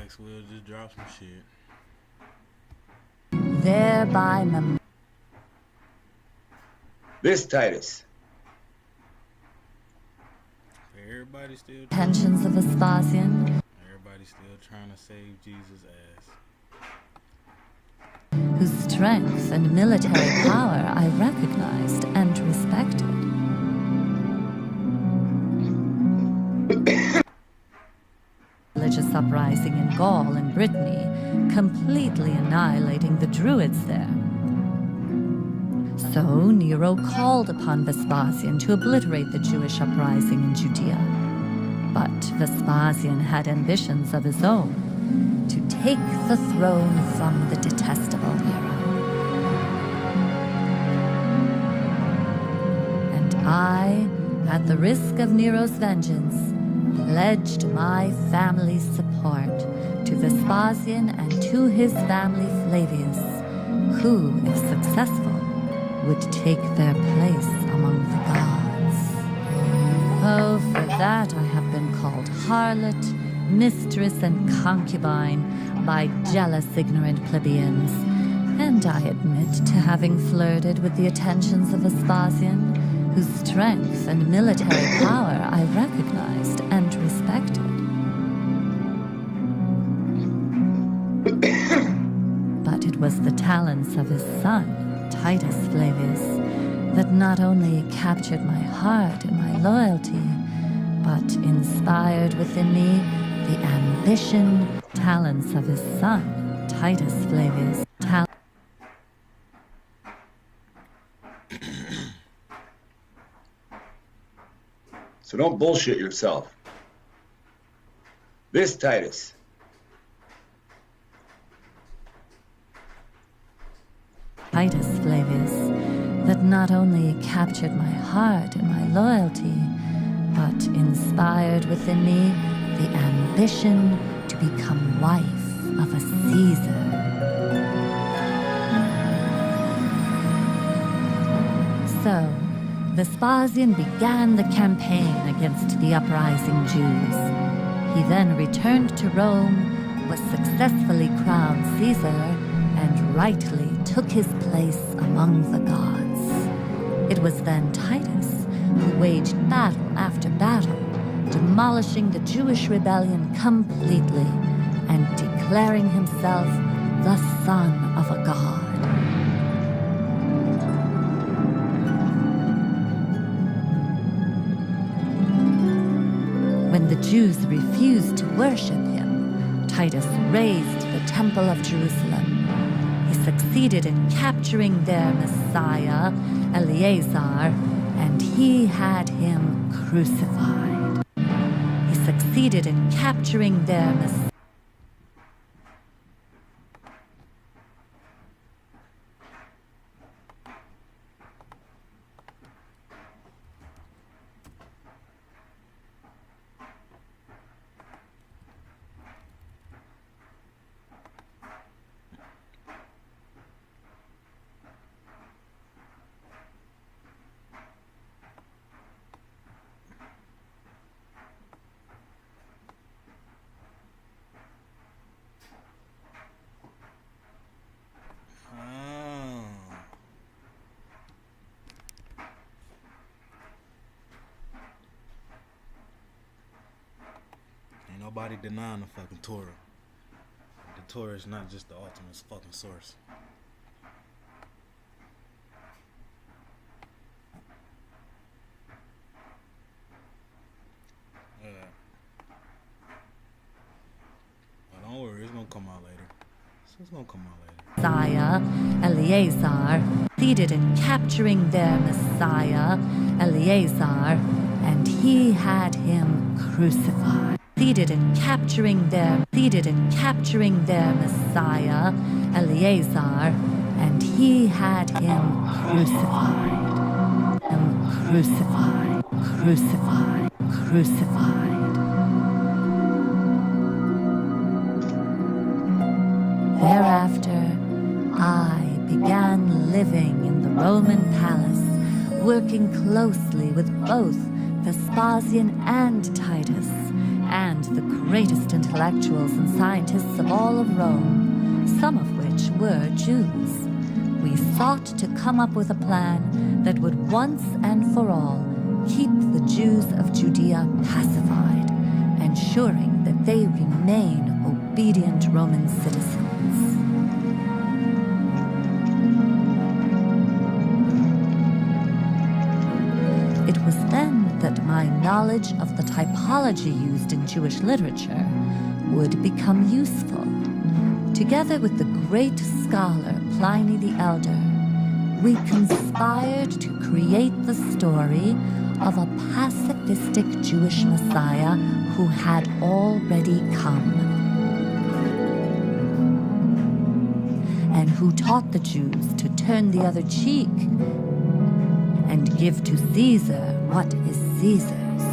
Maxwell just dropped some shit. Thereby This Titus. Everybody still pensions of Vespasian, everybody still trying to save Jesus' ass. whose strength and military power I recognized and respected. Religious uprising in Gaul and Brittany, completely annihilating the Druids there. So Nero called upon Vespasian to obliterate the Jewish uprising in Judea. But Vespasian had ambitions of his own to take the throne from the detestable Nero. And I, at the risk of Nero's vengeance, pledged my family's support to Vespasian and to his family Flavius, who, if successful, would take their place among the gods. Oh, for that I have been called harlot, mistress, and concubine by jealous, ignorant plebeians, and I admit to having flirted with the attentions of Vespasian, whose strength and military power I recognized and respected. But it was the talents of his son, Titus Flavius, that not only captured my heart and my loyalty, but inspired within me the ambition, talents of his son, Titus Flavius. So don't bullshit yourself. This Titus. Titus Flavius, that not only captured my heart and my loyalty, but inspired within me the ambition to become wife of a Caesar. So, Vespasian began the campaign against the uprising Jews. He then returned to Rome, was successfully crowned Caesar, and rightly took his place among the gods. It was then Titus who waged battle after battle, demolishing the Jewish rebellion completely and declaring himself the son of a god. When the Jews refused to worship him, Titus razed the Temple of Jerusalem. He succeeded in capturing their Messiah, Eleazar, and he had him crucified. He succeeded in capturing their Messiah. Ain't nobody denying the fucking Torah. The Torah is not just the ultimate fucking source. But don't worry, it's gonna come out later. It's gonna come out later. Messiah, Eleazar, succeeded in capturing their Messiah, Eleazar, and he had him crucified. Succeeded in capturing their Messiah, Eleazar, and he had him crucified. Crucified. Thereafter, I began living in the Roman palace, working closely with both Vespasian and Titus, and the greatest intellectuals and scientists of all of Rome, some of which were Jews. We sought to come up with a plan that would once and for all keep the Jews of Judea pacified, ensuring that they remain obedient Roman citizens. It was then that my knowledge of the typology used in Jewish literature would become useful. Together with the great scholar Pliny the Elder, we conspired to create the story of a pacifistic Jewish Messiah who had already come, and who taught the Jews to turn the other cheek and give to Caesar what is Caesar's.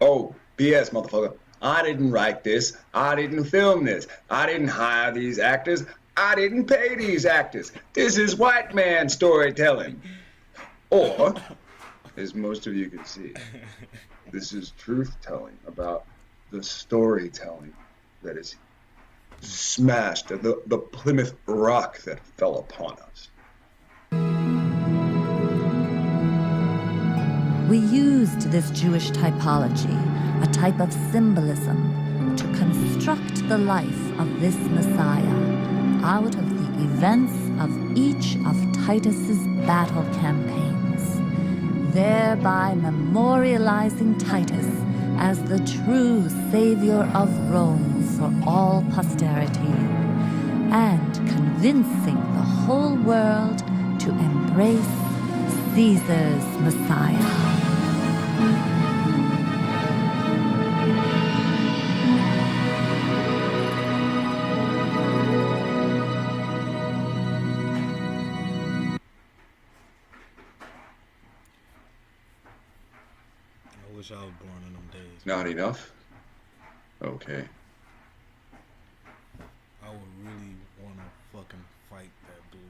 Oh, BS, motherfucker. I didn't write this. I didn't film this. I didn't hire these actors. I didn't pay these actors. This is white man storytelling. Or, as most of you can see, this is truth-telling about the storytelling that is smashed, the Plymouth Rock that fell upon us. We used this Jewish typology, a type of symbolism, to construct the life of this Messiah out of the events of each of Titus's battle campaigns, thereby memorializing Titus as the true savior of Rome for all posterity, and convincing the whole world to embrace Caesar's Messiah. I wish I was born in them days. Not enough? Okay. I would really want to fucking fight that dude.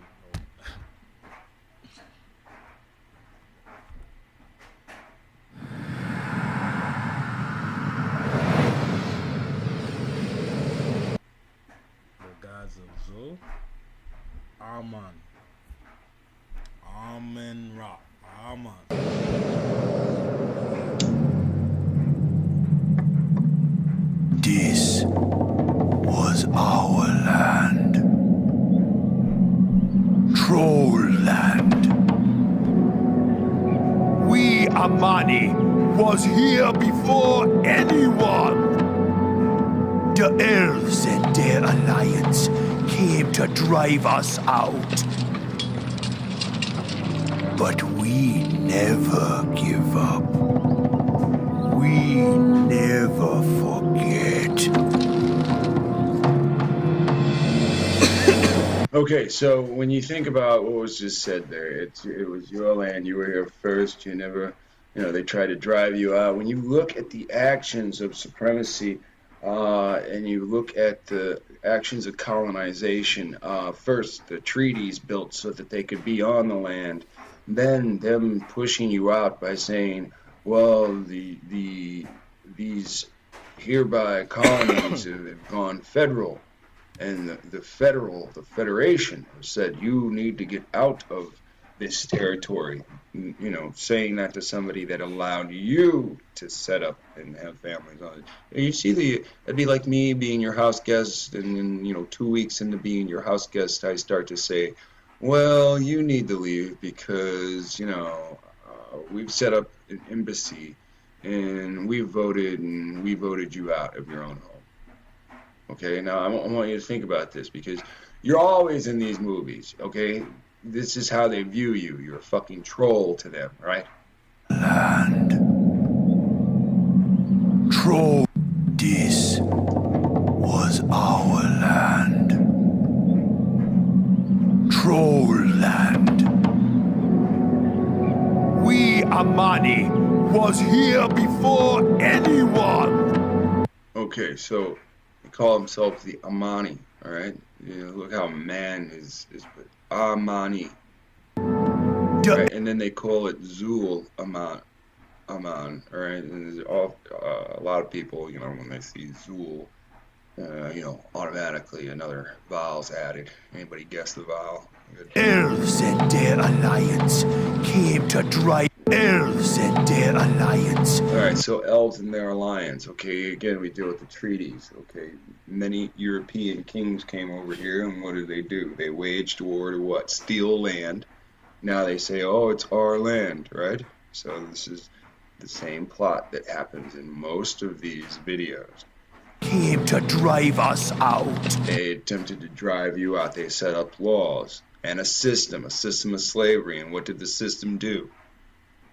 The gods of Zul, Amun, Amen Ra, Amun. This was our land. Troll land. We, Amani, was here before anyone. The elves and their alliance came to drive us out. But we never give up. We never forget. Okay, so when you think about what was just said there, it was your land, you were here first, you never, they tried to drive you out. When you look at the actions of supremacy, and you look at the actions of colonization, first the treaties built so that they could be on the land, then them pushing you out by saying, well, these hereby colonies have gone federal, and the federation said you need to get out of this territory, saying that to somebody that allowed you to set up and have families on it. You see, it'd be like me being your house guest, and then 2 weeks into being your house guest, I start to say, well, you need to leave because we've set up an embassy and we voted you out of your own home. Okay, now I want you to think about this, because you're always in these movies, okay? This is how they view you. You're a fucking troll to them, right? Land. Troll. This was our land. Troll land. We, Amani, was here before anyone. Okay, so they call themselves the Amani, all right? Look how man is put. Amani. Right? And then they call it Zul I'm on, all right? And there's all, a lot of people, you know, when they see Zool, you know, automatically another vowel's added. Anybody guess the vowel? Good. Elves and their alliance came to drive. Elves and their alliance. All right, so elves and their alliance. Okay, again, we deal with the treaties. Okay, many European kings came over here, and what did they do? They waged war to what? Steal land. Now they say, oh, it's our land, right? So this is the same plot that happens in most of these videos. Came to drive us out. They attempted to drive you out. They set up laws and a system of slavery. And what did the system do?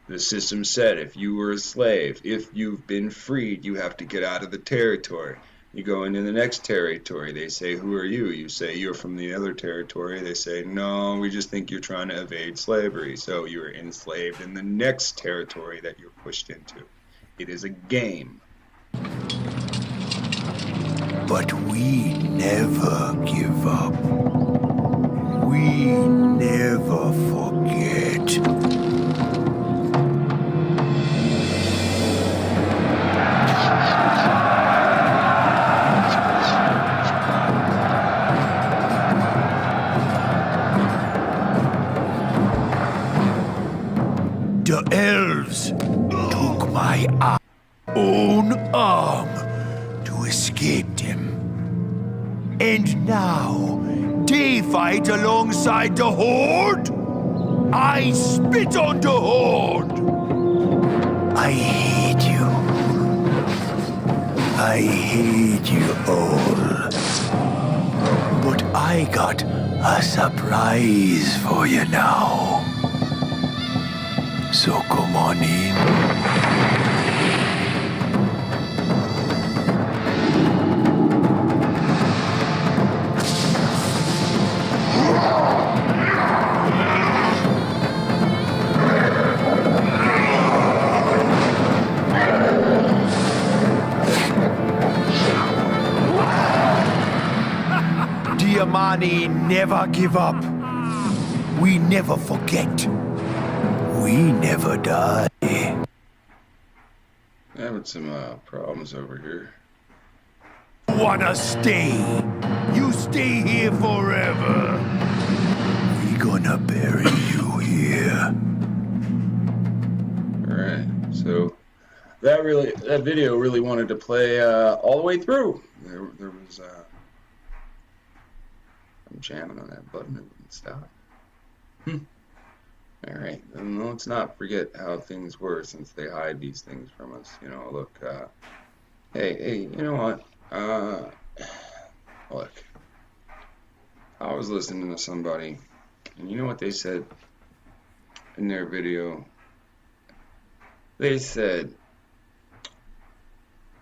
The system said if you were a slave, if you've been freed, you have to get out of the territory. You go into the next territory. They say, who are you? You say, you're from the other territory. They say, no, we just think you're trying to evade slavery. So you're enslaved in the next territory that you're pushed into. It is a game. But we never give up. We never forget. The elves took my own arm to escape him. And now they fight alongside the Horde? I spit on the Horde! I hate you. I hate you all. But I got a surprise for you now. So come on in. Diamani never give up. We never forget. We never die. Having some problems over here. Wanna stay? You stay here forever. We gonna bury you here. Alright, so that video really wanted to play all the way through. There was I'm jamming on that button, it wouldn't stop. Alright, and let's not forget how things were since they hide these things from us. You know, look, hey, you know what? Look, I was listening to somebody, and you know what they said in their video? They said,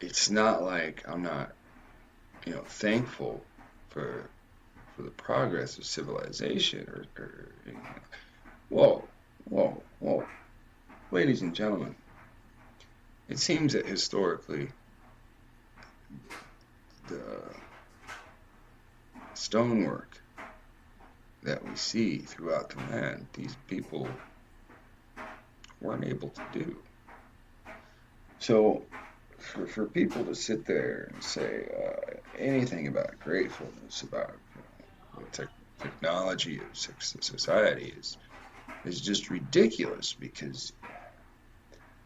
it's not like I'm not, you know, thankful for the progress of civilization or you know. Whoa. Ladies and gentlemen, it seems that historically the stonework that we see throughout the land, these people weren't able to do. So for people to sit there and say anything about gratefulness, about technology of society is just ridiculous, because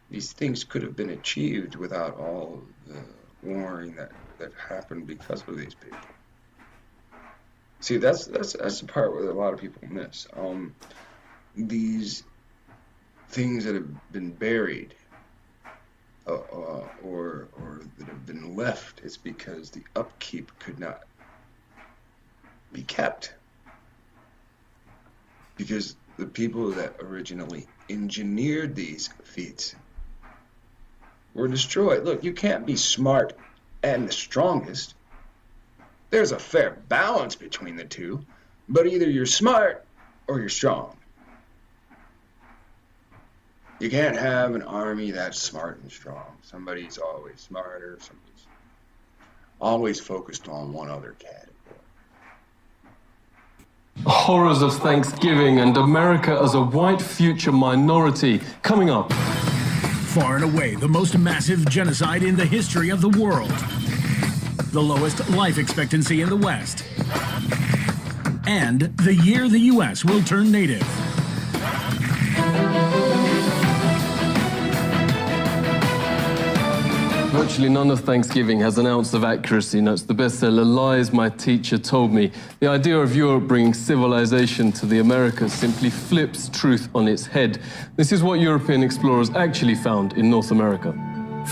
these things could have been achieved without all the warring that happened because of these people. See, that's the part where a lot of people miss. These things that have been buried or that have been left is because the upkeep could not be kept. Because the people that originally engineered these feats were destroyed. Look, you can't be smart and the strongest. There's a fair balance between the two, but either you're smart or you're strong. You can't have an army that's smart and strong. Somebody's always smarter, somebody's always focused on one other category. Horrors of Thanksgiving and America as a white future minority. Coming up. Far and away the most massive genocide in the history of the world. The lowest life expectancy in the West. And the year the U.S. will turn native. Virtually none of Thanksgiving has an ounce of accuracy, notes the bestseller Lies My Teacher Told Me. The idea of Europe bringing civilization to the Americas simply flips truth on its head. This is what European explorers actually found in North America.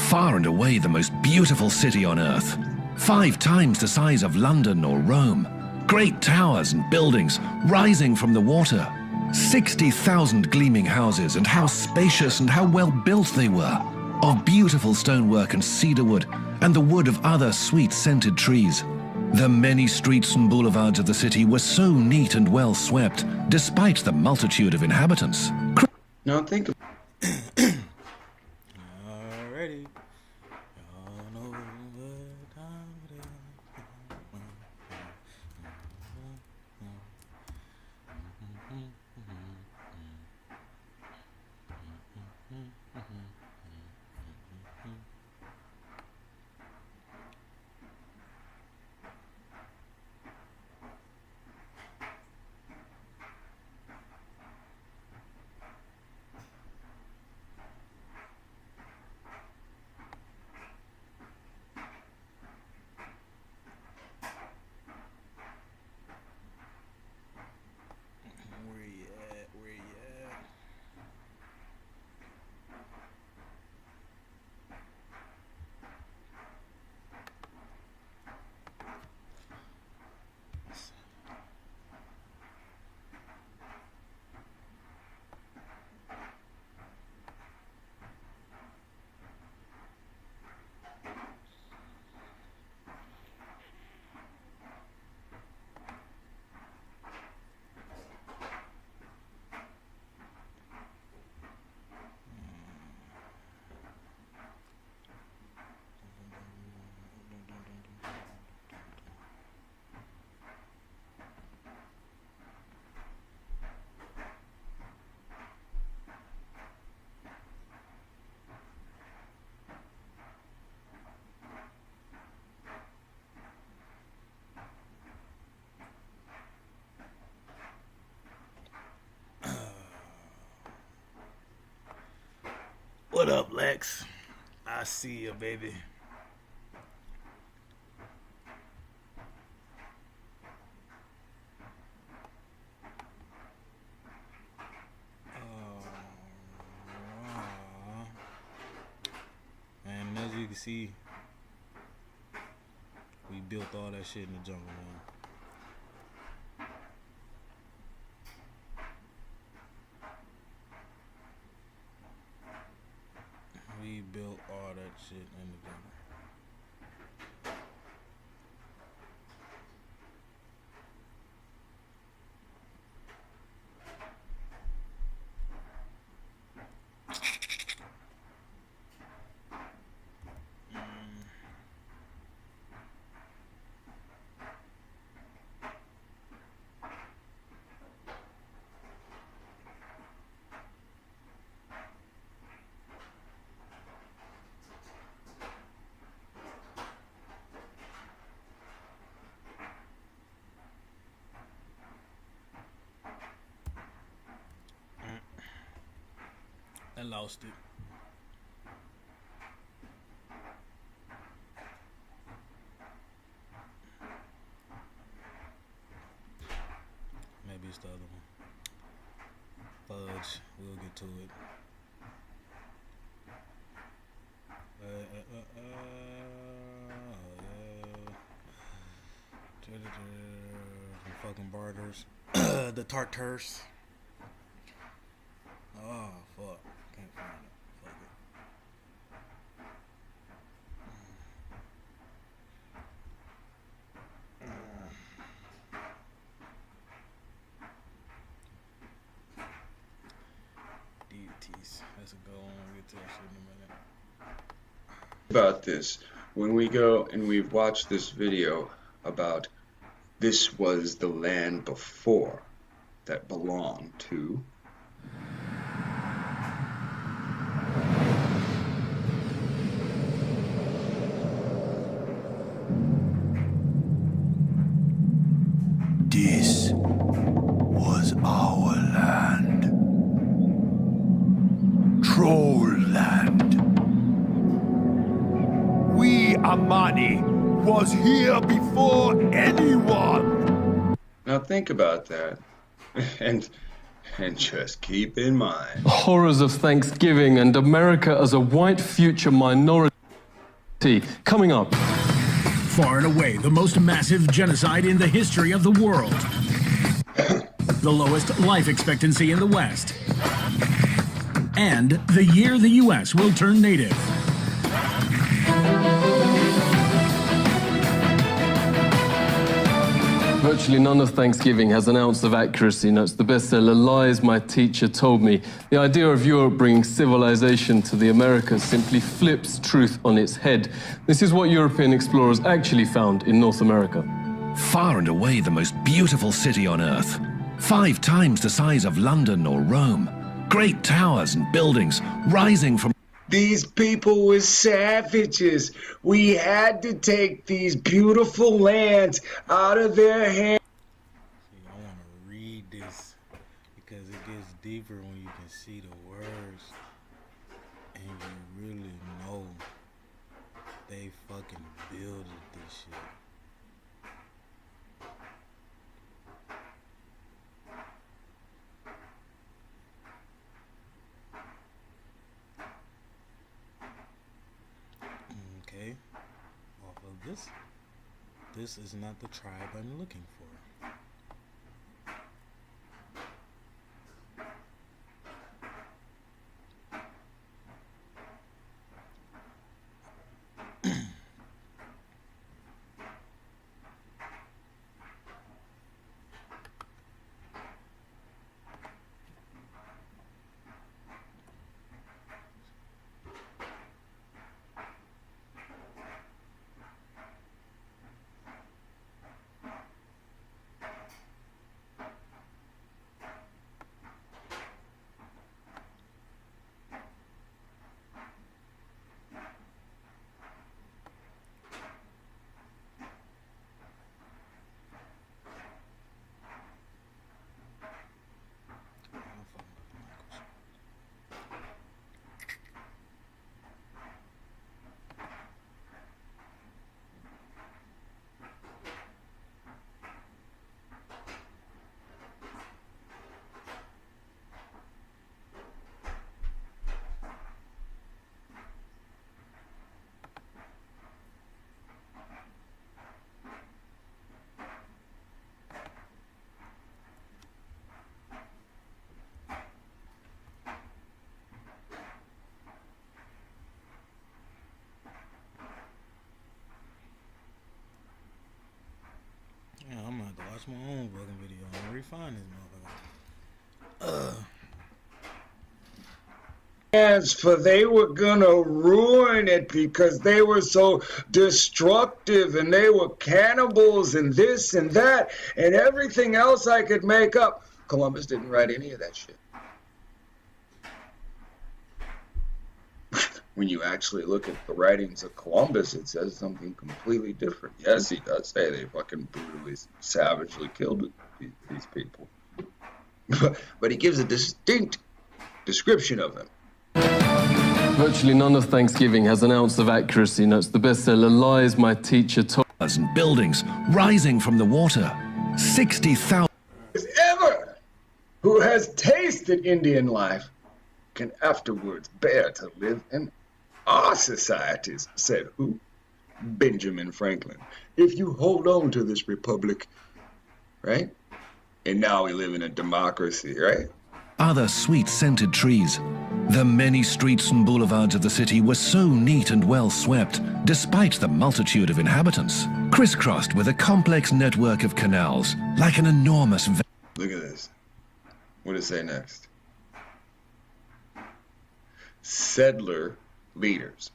Far and away the most beautiful city on Earth. 5 times the size of London or Rome. Great towers and buildings rising from the water. 60,000 gleaming houses, and how spacious and how well built they were. Of beautiful stonework and cedar wood, and the wood of other sweet-scented trees. The many streets and boulevards of the city were so neat and well swept, despite the multitude of inhabitants. Now think of Alrighty. Y'all know what time it is. Where you at? What up, Lex? I see you, baby. And as you can see, we built all that shit in the jungle, man. We built all that shit in the jungle. I lost it. Maybe it's the other one. Fudge. We'll get to it. The fucking barters. The Tartars. Oh, fuck. Can't find it. Fuck it. Deities. Let's go on and get to that shit in a minute. about this when we go and we've watched this video about this was the land before that belonged to money was here before anyone. Now think about that. And just keep in mind. Horrors of Thanksgiving and America as a white future minority. Coming up. Far and away the most massive genocide in the history of the world. The lowest life expectancy in the West. And the year the U.S. will turn native. Virtually none of Thanksgiving has an ounce of accuracy, notes the bestseller Lies My Teacher Told Me. The idea of Europe bringing civilization to the Americas simply flips truth on its head. This is what European explorers actually found in North America. Far and away the most beautiful city on Earth. 5 times the size of London or Rome. Great towers and buildings rising from... These people were savages. We had to take these beautiful lands out of their hands. See, I want to read this because it gets deeper when you can see the words and you really know they fucking built this shit. Okay, off of this is not the tribe I'm looking for. Yeah, I'm gonna have to watch my own fucking video and refine this motherfucker. Hands, for they were gonna ruin it because they were so destructive and they were cannibals and this and that and everything else I could make up. Columbus didn't write any of that shit. When you actually look at the writings of Columbus, it says something completely different. Yes, he does say they fucking brutally, savagely killed these people. But he gives a distinct description of them. Virtually none of Thanksgiving has an ounce of accuracy, notes the bestseller Lies My Teacher Told Me. And buildings rising from the water. 60,000... Ever who has tasted Indian life can afterwards bear to live in our societies, said who? Benjamin Franklin. If you hold on to this republic, right? And now we live in a democracy, right? Other sweet-scented trees. The many streets and boulevards of the city were so neat and well swept, despite the multitude of inhabitants, crisscrossed with a complex network of canals, like an enormous... Look at this. What does it say next? Settler leaders.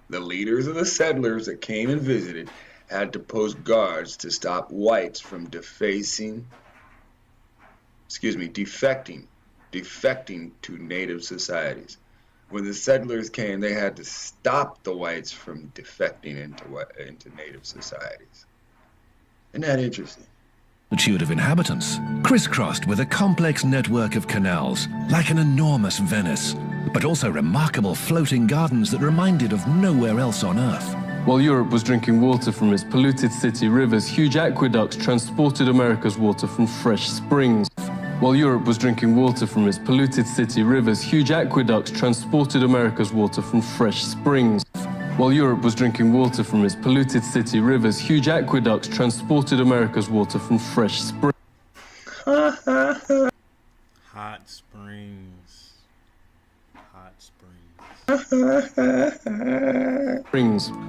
The leaders of the settlers that came and visited had to post guards to stop whites from defecting to native societies. When the settlers came, they had to stop the whites from defecting into native societies. Isn't that interesting? Multitude of inhabitants, crisscrossed with a complex network of canals, like an enormous Venice, but also remarkable floating gardens that reminded of nowhere else on Earth. While Europe was drinking water from its polluted city rivers, huge aqueducts transported America's water from fresh springs. While Europe was drinking water from its polluted city rivers, huge aqueducts transported America's water from fresh springs. While Europe was drinking water from its polluted city rivers, huge aqueducts transported America's water from fresh springs. Hot springs. Hot springs.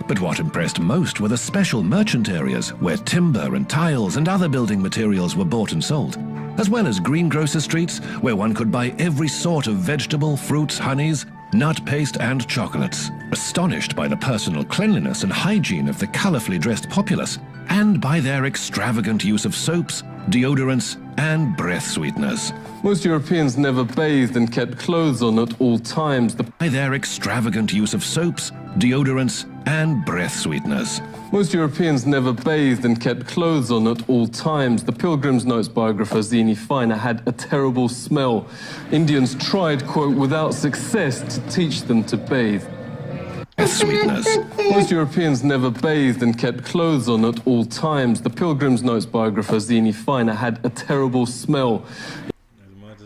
But what impressed most were the special merchant areas where timber and tiles and other building materials were bought and sold, as well as greengrocer streets where one could buy every sort of vegetable, fruits, honeys, nut paste and chocolates. Astonished by the personal cleanliness and hygiene of the colorfully dressed populace, and by their extravagant use of soaps, deodorants, and breath sweeteners. Most Europeans never bathed and kept clothes on at all times. By their extravagant use of soaps, deodorants, and breath sweeteners. Most Europeans never bathed and kept clothes on at all times. The Pilgrim's Notes biographer Zini Feiner had a terrible smell. Indians tried, quote, without success to teach them to bathe. Sweeteners. Most Europeans never bathed and kept clothes on at all times. The Pilgrim's Notes biographer Zini Feiner had a terrible smell.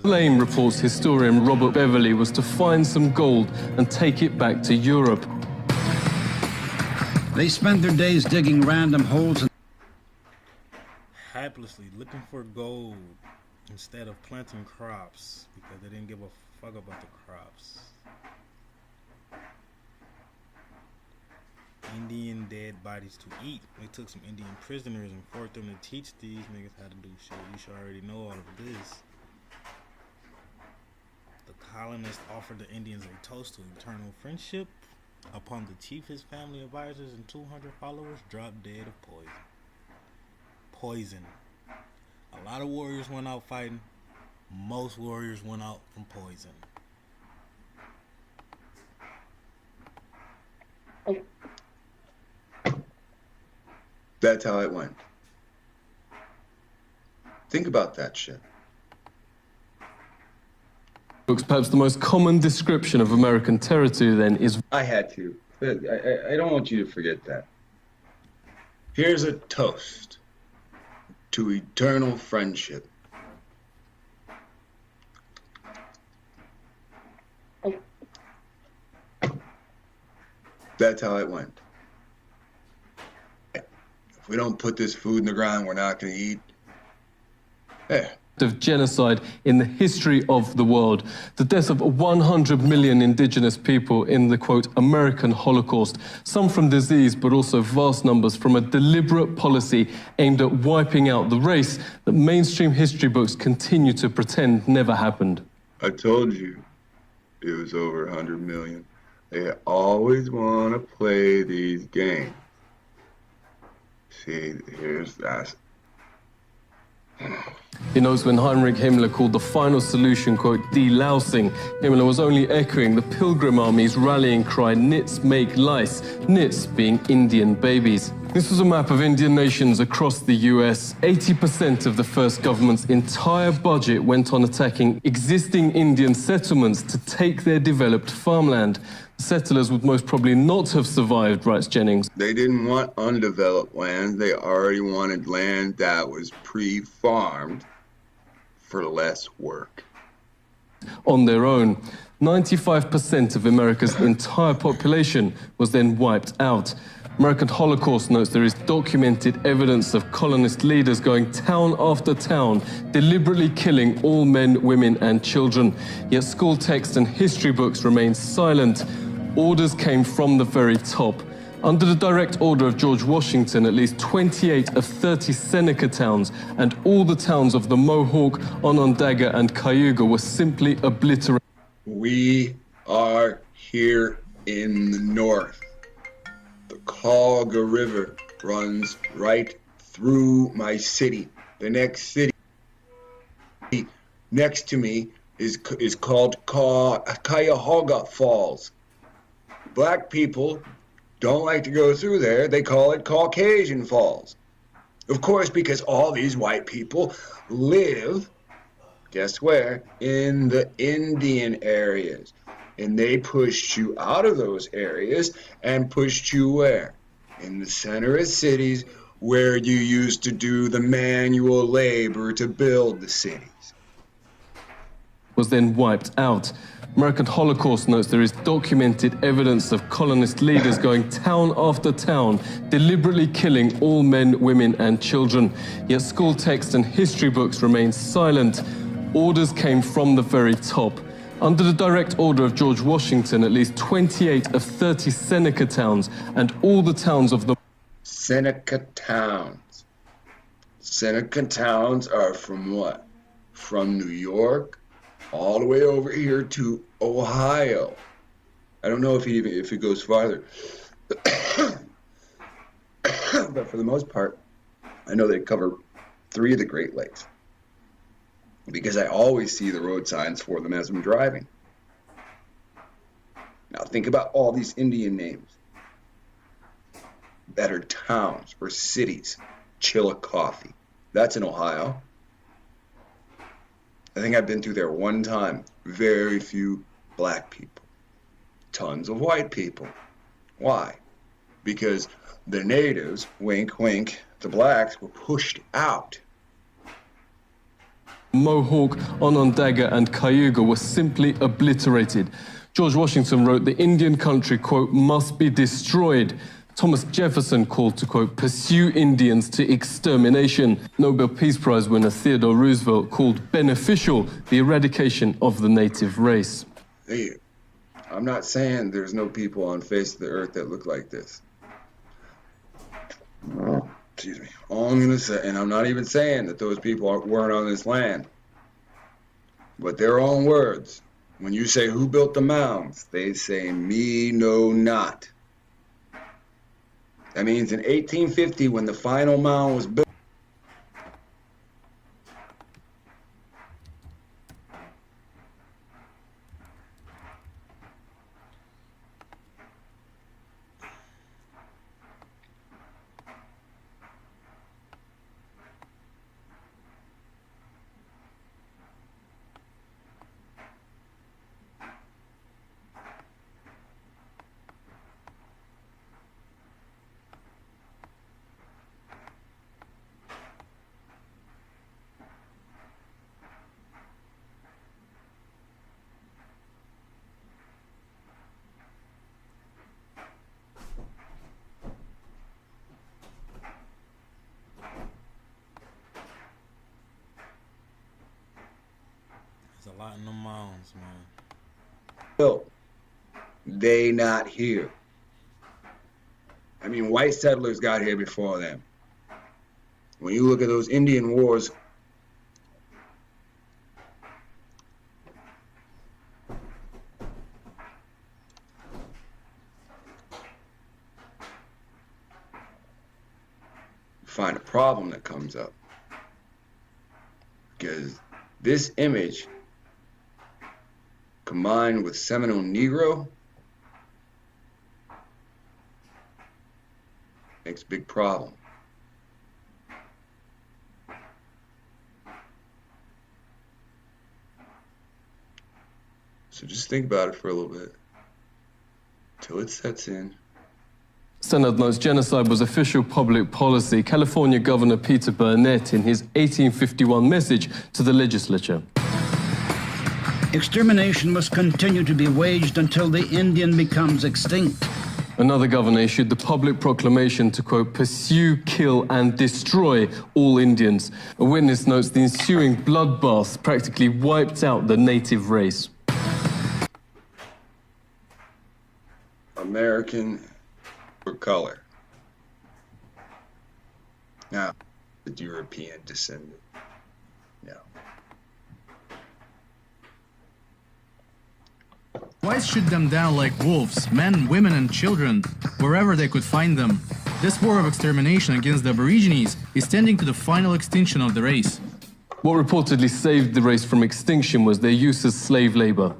Lane reports historian Robert Beverly was to find some gold and take it back to Europe. They spent their days digging random holes. Haplessly looking for gold instead of planting crops because they didn't give a fuck about the crops. Indian dead bodies to eat. They took some Indian prisoners and forced them to teach these niggas how to do shit. You should already know all of this. The colonists offered the Indians a toast to eternal friendship. Upon the chief, his family advisors, and 200 followers dropped dead of poison. Poison. A lot of warriors went out fighting. Most warriors went out from poison. That's how it went. Think about that shit. Perhaps the most common description of American territory then is... I had to. I don't want you to forget that. Here's a toast to eternal friendship. That's how it went. If we don't put this food in the ground, we're not going to eat. Yeah. Of genocide in the history of the world. The death of 100 million indigenous people in the, quote, American Holocaust, some from disease, but also vast numbers from a deliberate policy aimed at wiping out the race that mainstream history books continue to pretend never happened. I told you it was over 100 million. They always want to play these games. See, here's that. He knows when Heinrich Himmler called the final solution, quote, delousing, Himmler was only echoing the Pilgrim Army's rallying cry, nits make lice, nits being Indian babies. This was a map of Indian nations across the US. 80% of the first government's entire budget went on attacking existing Indian settlements to take their developed farmland. Settlers would most probably not have survived, writes Jennings. They didn't want undeveloped land. They already wanted land that was pre-farmed for less work. On their own, 95% of America's entire population was then wiped out. American Holocaust notes there is documented evidence of colonist leaders going town after town, deliberately killing all men, women, and children. Yet school texts and history books remain silent. Orders came from the very top. Under the direct order of George Washington, at least 28 of 30 Seneca towns and all the towns of the Mohawk, Onondaga, and Cayuga were simply obliterated. We are here in the north. The Cauga River runs right through my city. The next city next to me is called Cuyahoga Falls. Black people don't like to go through there. They call it Caucasian Falls. Of course, because all these white people live, guess where? In the Indian areas. And they pushed you out of those areas and pushed you where? in the center of cities where you used to do the manual labor to build the cities. Was then wiped out. American Holocaust notes there is documented evidence of colonist leaders going town after town, deliberately killing all men, women, and children. Yet school texts and history books remain silent. Orders came from the very top. Under the direct order of George Washington, at least 28 of 30 Seneca towns and all the towns of the... Seneca towns. Seneca towns are from what? From New York all the way over here to Ohio. I don't know if it goes farther. But for the most part, I know they cover 3 of the Great Lakes, because I always see the road signs for them as I'm driving. Now think about all these Indian names that are towns or cities. Chillicothe, that's in Ohio. I think I've been through there one time. Very few black people. Tons of white people. Why? Because the natives, wink wink, the blacks were pushed out. Mohawk, Onondaga, and Cayuga were simply obliterated. George Washington wrote, the Indian country, quote, must be destroyed. Thomas Jefferson called to, quote, pursue Indians to extermination. Nobel Peace Prize winner Theodore Roosevelt called beneficial the eradication of the native race. Hey, I'm not saying there's no people on the face of the earth that look like this. Excuse me. All I'm gonna say, and I'm not even saying that those people weren't on this land, but their own words. When you say who built the mounds, they say me know not. That means in 1850, when the final mound was built, There's a lot in the mounds, man. built, they not here. I mean, white settlers got here before them. When you look at those Indian wars, you find a problem that comes up. Because this image, combined with Seminole Negro, makes a big problem. So just think about it for a little bit, till it sets in. Senate notes genocide was official public policy. California Governor Peter Burnett, in his 1851 message to the legislature. Extermination must continue to be waged until the Indian becomes extinct. Another governor issued the public proclamation to, quote, pursue, kill, and destroy all Indians. A witness notes the ensuing bloodbaths practically wiped out the native race. American for color. Now, the European descendant. No. Whites shoot them down like wolves, men, women, and children, wherever they could find them. This war of extermination against the Aborigines is tending to the final extinction of the race. What reportedly saved the race from extinction was their use as slave labor.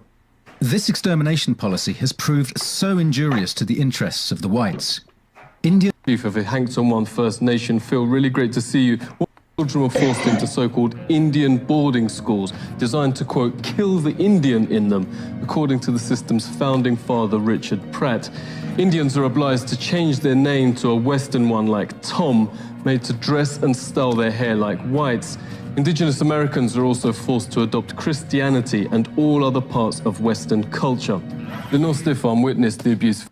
This extermination policy has proved so injurious to the interests of the whites. India... Chief of the Hankton One First Nation, Phil, really great to see you. What Children were forced into so-called Indian boarding schools, designed to, quote, kill the Indian in them, according to the system's founding father, Richard Pratt. Indians are obliged to change their name to a Western one like Tom, made to dress and style their hair like whites. Indigenous Americans are also forced to adopt Christianity and all other parts of Western culture. Lenore Stefan witnessed the abuse.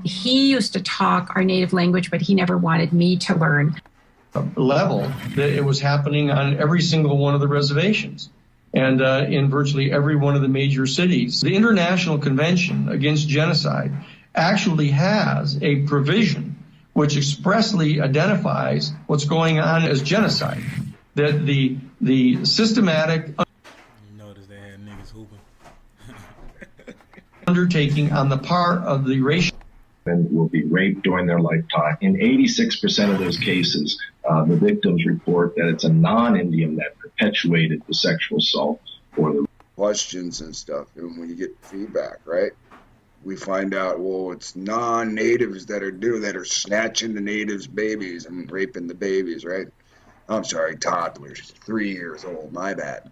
He used to talk our native language, but he never wanted me to learn. Level that it was happening on every single one of the reservations and in virtually every one of the major cities. The International Convention Against Genocide actually has a provision which expressly identifies what's going on as genocide, that the systematic notice they had niggas hooping. undertaking on the part of the racial and will be raped during their lifetime. In 86% of those cases, the victims report that it's a non-Indian that perpetuated the sexual assault or the questions and stuff. And when you get feedback, right, we find out, well, it's non-natives that are snatching the natives' babies and raping the babies, right? I'm sorry, toddlers, 3 years old. My bad.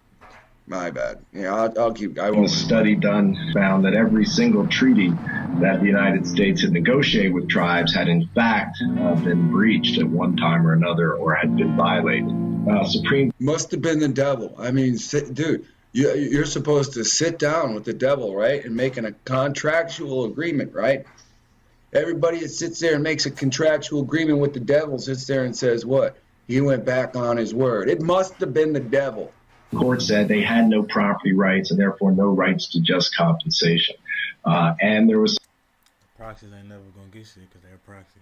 Yeah, I'll keep. A study done found that every single treaty that the United States had negotiated with tribes had in fact been breached at one time or another, or had been violated. Supreme must have been the devil. I mean, dude, you're supposed to sit down with the devil, right, and making a contractual agreement, right? Everybody that sits there and makes a contractual agreement with the devil sits there and says, what? He went back on his word. It must have been the devil. The court said they had no property rights and therefore no rights to just compensation. And there was Proxies ain't never gonna get shit because they're proxies.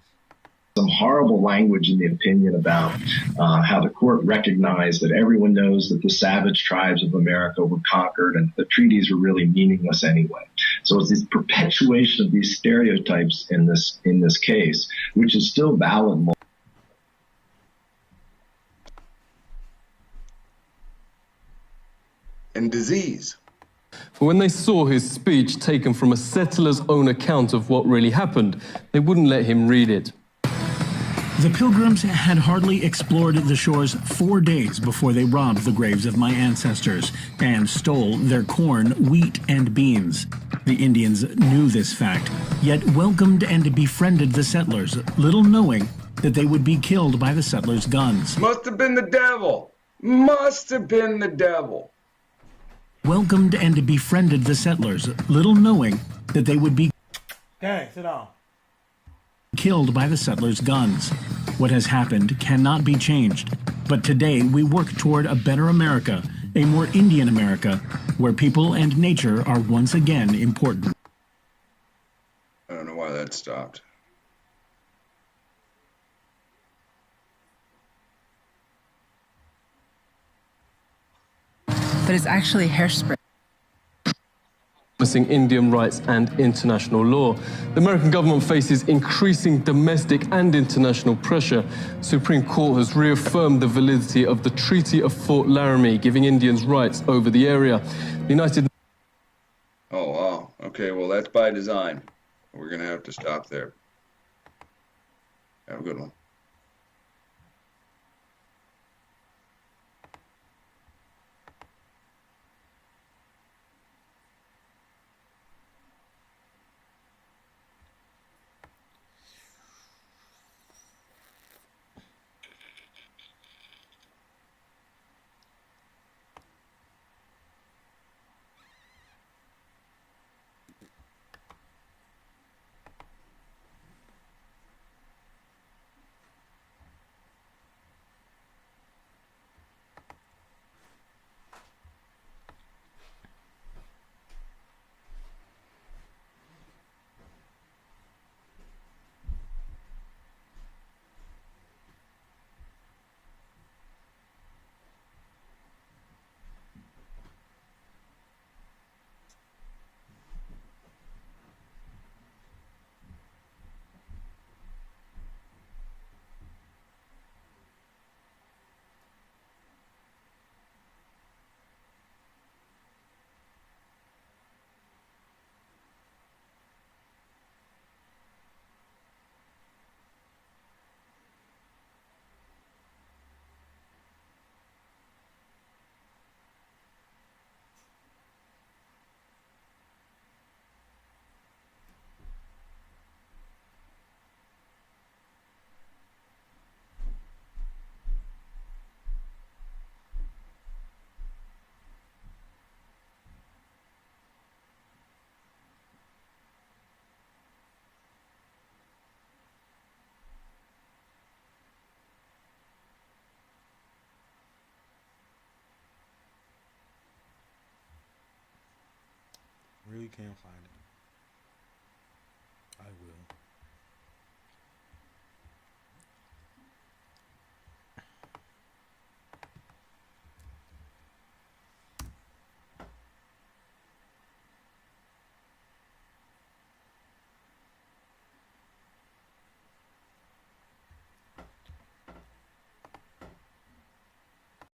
Some horrible language in the opinion about how the court recognized that everyone knows that the savage tribes of America were conquered and the treaties were really meaningless anyway. So it's this perpetuation of these stereotypes in this case, which is still valid. And disease. But when they saw his speech taken from a settler's own account of what really happened, they wouldn't let him read it. The Pilgrims had hardly explored the shores 4 days before they robbed the graves of my ancestors and stole their corn, wheat, and beans. The Indians knew this fact, yet welcomed and befriended the settlers, little knowing that they would be killed by the settlers' guns. Must have been the devil. Must have been the devil. Welcomed and befriended the settlers, little knowing that they would be sit down. Killed by the settlers' guns. What has happened cannot be changed, but today we work toward a better America, a more Indian America, where people and nature are once again important. I don't know why that stopped. But it's actually hairspray. Missing Indian rights and international law. The American government faces increasing domestic and international pressure. The Supreme Court has reaffirmed the validity of the Treaty of Fort Laramie, giving Indians rights over the area. The United Oh, wow. Okay, well, that's by design. We're going to have to stop there. Have a good one. Really can't find it. I will.